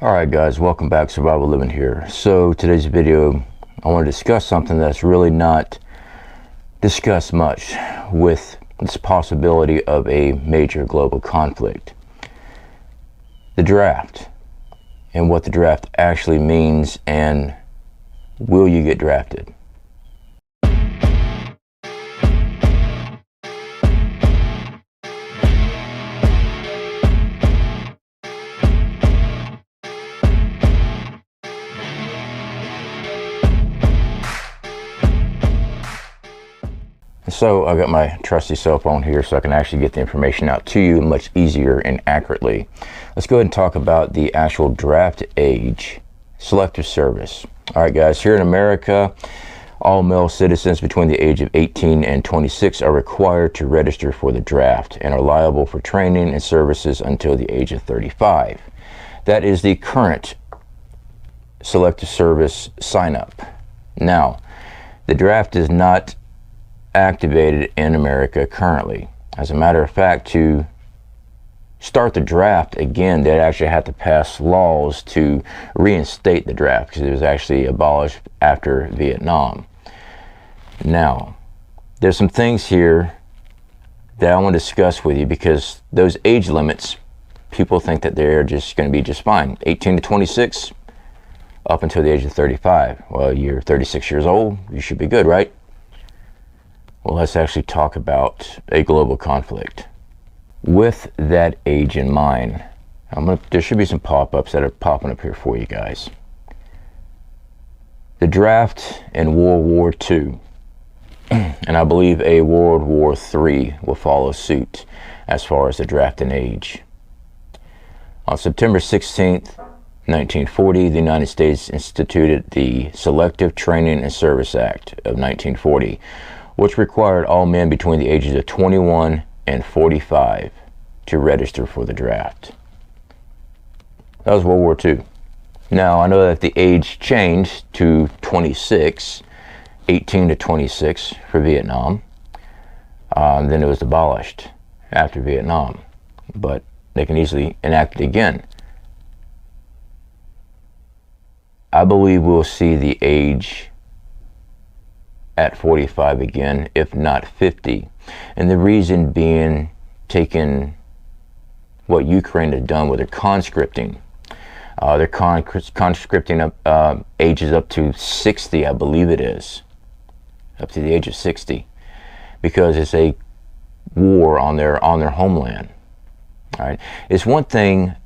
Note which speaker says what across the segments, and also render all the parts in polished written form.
Speaker 1: Alright guys, welcome back. Survival Living here. So today's video, I want to discuss something that's really not discussed much with this possibility of a major global conflict. The draft, and what the draft actually means, and will you get drafted? So I got my trusty cell phone here so I can actually get the information out to you much easier and accurately. Let's go ahead and talk about the actual draft age selective service. All right guys, here in America, all male citizens between the age of 18 and 26 are required to register for the draft and are liable for training and services until the age of 35. That is the current selective service sign up. Now, the draft is not activated in America currently. As a matter of fact, to start the draft again, they'd actually have to pass laws to reinstate the draft because it was actually abolished after Vietnam. Now, there's some things here that I want to discuss with you because those age limits, people think that they're just going to be just fine. 18 to 26 up until the age of 35. Well, you're 36 years old, you should be good, right? Well, let's actually talk about a global conflict. With that age in mind, there should be some pop-ups that are popping up here for you guys. The draft in World War II, and I believe a World War III will follow suit as far as the drafting age. On September 16th, 1940, the United States instituted the Selective Training and Service Act of 1940, which required all men between the ages of 21 and 45 to register for the draft. That was World War II. Now, I know that the age changed to 26, 18 to 26 for Vietnam. Then it was abolished after Vietnam, but they can easily enact it again. I believe we'll see the age at 45 again, if not 50. And the reason being, taking what Ukraine has done with their conscripting. They're conscripting up ages up to 60, I believe it is. Up to the age of 60. Because it's a war on their homeland. All right. It's one thing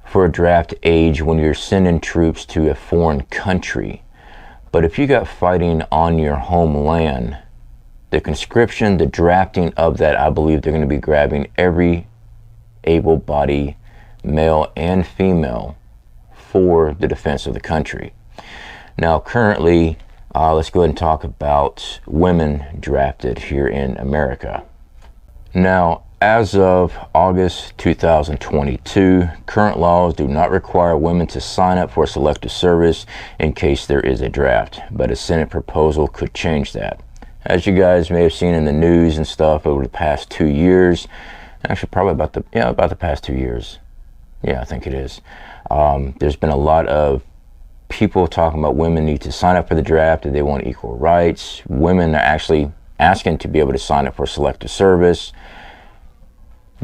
Speaker 1: for a draft age when you're sending troops to a foreign country. But if you got fighting on your homeland, the conscription, the drafting of that, I believe they're going to be grabbing every able-bodied male and female for the defense of the country. Now, currently, let's go ahead and talk about women drafted here in America. Now, as of August 2022, current laws do not require women to sign up for selective service in case there is a draft, but a Senate proposal could change that. As you guys may have seen in the news and stuff over the past 2 years, actually probably about the past 2 years. Yeah, I think it is. There's been a lot of people talking about women need to sign up for the draft and they want equal rights. Women are actually asking to be able to sign up for selective service.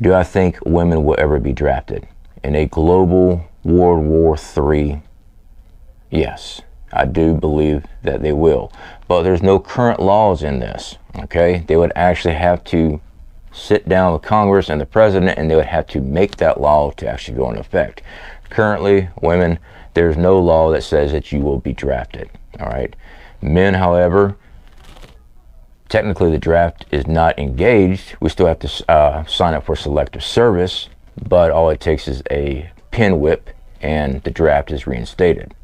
Speaker 1: Do I think women will ever be drafted in a global World War III? Yes, I do believe that they will. But there's no current laws in this, okay? They would actually have to sit down with Congress and the president, and they would have to make that law to actually go into effect. Currently, women, there's no law that says that you will be drafted, all right? Men, however, technically the draft is not engaged. We still have to sign up for selective service, but all it takes is a pin whip and the draft is reinstated.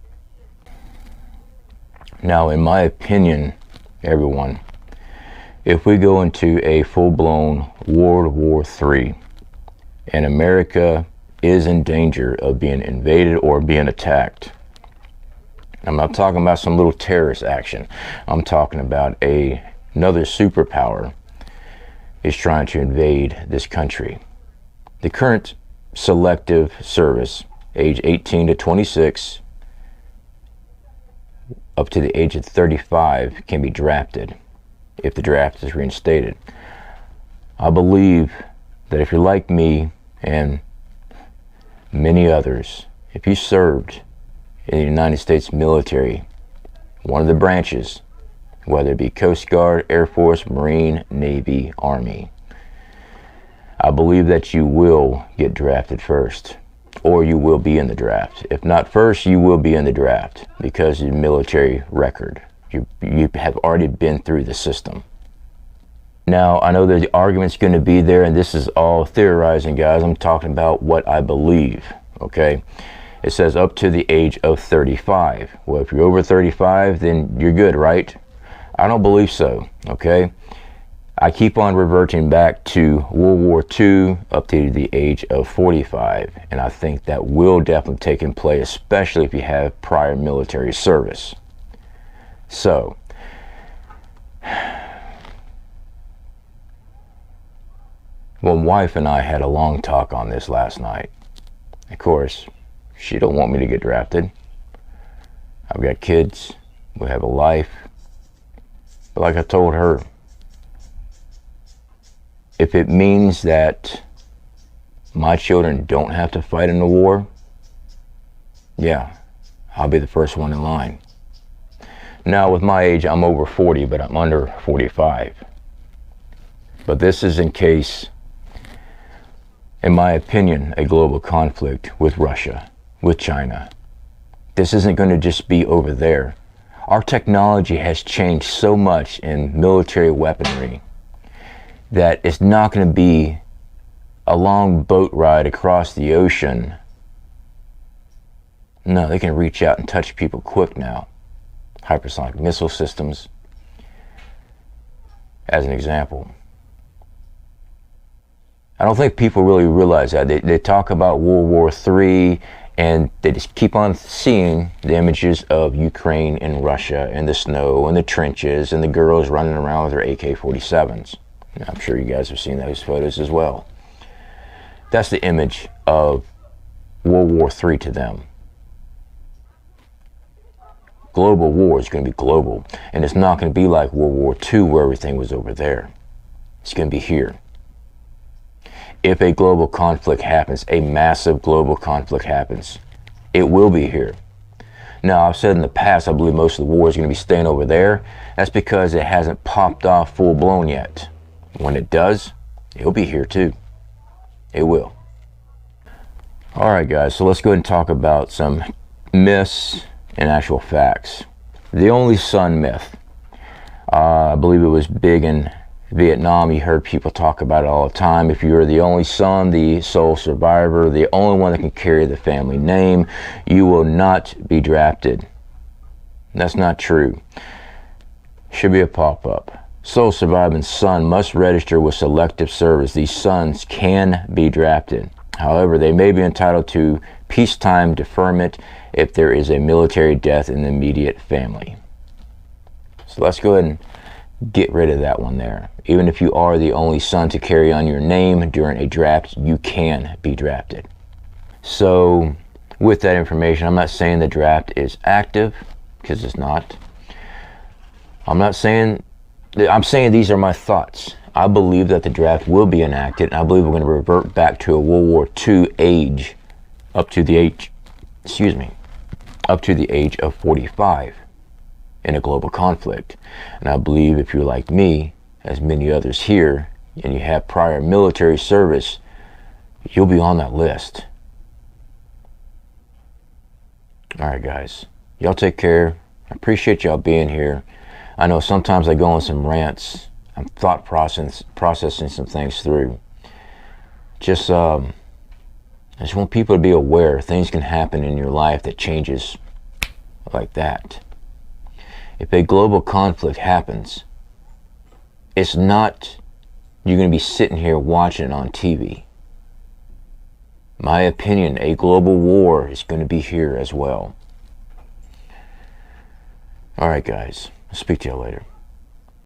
Speaker 1: Now, in my opinion, everyone, if we go into a full-blown World War III and America is in danger of being invaded or being attacked, I'm not talking about some little terrorist action. I'm talking about another superpower is trying to invade this country. The current selective service age 18 to 26, up to the age of 35 can be drafted if the draft is reinstated. I believe that if you're like me and many others, if you served in the United States military, one of the branches, whether it be Coast Guard, Air Force, Marine, Navy, Army, I believe that you will get drafted first, or you will be in the draft. If not first, you will be in the draft because of your military record. You have already been through the system. Now, I know the argument's going to be there, and this is all theorizing, guys. I'm talking about what I believe, okay? It says up to the age of 35. Well, if you're over 35, then you're good, right? I don't believe so, okay? I keep on reverting back to World War II up to the age of 45, and I think that will definitely take in play, especially if you have prior military service. So, my wife and I had a long talk on this last night. Of course, she don't want me to get drafted. I've got kids, we have a life. But like I told her, if it means that my children don't have to fight in the war, yeah, I'll be the first one in line. Now, with my age, I'm over 40, but I'm under 45. But this is in case, in my opinion, a global conflict with Russia, with China. This isn't going to just be over there. Our technology has changed so much in military weaponry that it's not going to be a long boat ride across the ocean. No, they can reach out and touch people quick now. Hypersonic missile systems, as an example. I don't think people really realize that. They talk about World War III, and they just keep on seeing the images of Ukraine and Russia and the snow and the trenches and the girls running around with their AK-47s. I'm sure you guys have seen those photos as well. That's the image of World War III to them. Global war is going to be global, and it's not going to be like World War II where everything was over there. It's going to be here. If a global conflict happens, a massive global conflict happens, it will be here. Now, I've said in the past, I believe most of the war is going to be staying over there. That's because it hasn't popped off full blown yet. When it does, it'll be here too. It will. All right, guys, so let's go ahead and talk about some myths and actual facts. The only son myth. I believe it was big in Vietnam. You heard people talk about it all the time. If you're the only son, the sole survivor, the only one that can carry the family name, you will not be drafted. That's not true. Should be a pop-up. Sole surviving son must register with selective service. These sons can be drafted. However, they may be entitled to peacetime deferment if there is a military death in the immediate family. So let's go ahead and get rid of that one there. Even if you are the only son to carry on your name during a draft, you can be drafted. So with that information, I'm not saying the draft is active, because it's not. I'm saying these are my thoughts. I believe that the draft will be enacted, and I believe we're going to revert back to a World War II age up to the age of 45 in a global conflict. And I believe if you're like me, as many others here, and you have prior military service, you'll be on that list. All right, guys, y'all take care. I appreciate y'all being here. I know sometimes I go on some rants. I'm thought processing some things through. I just want people to be aware things can happen in your life that changes like that. If a global conflict happens, it's not you're going to be sitting here watching it on TV. My opinion, a global war is going to be here as well. All right, guys. I'll speak to you later.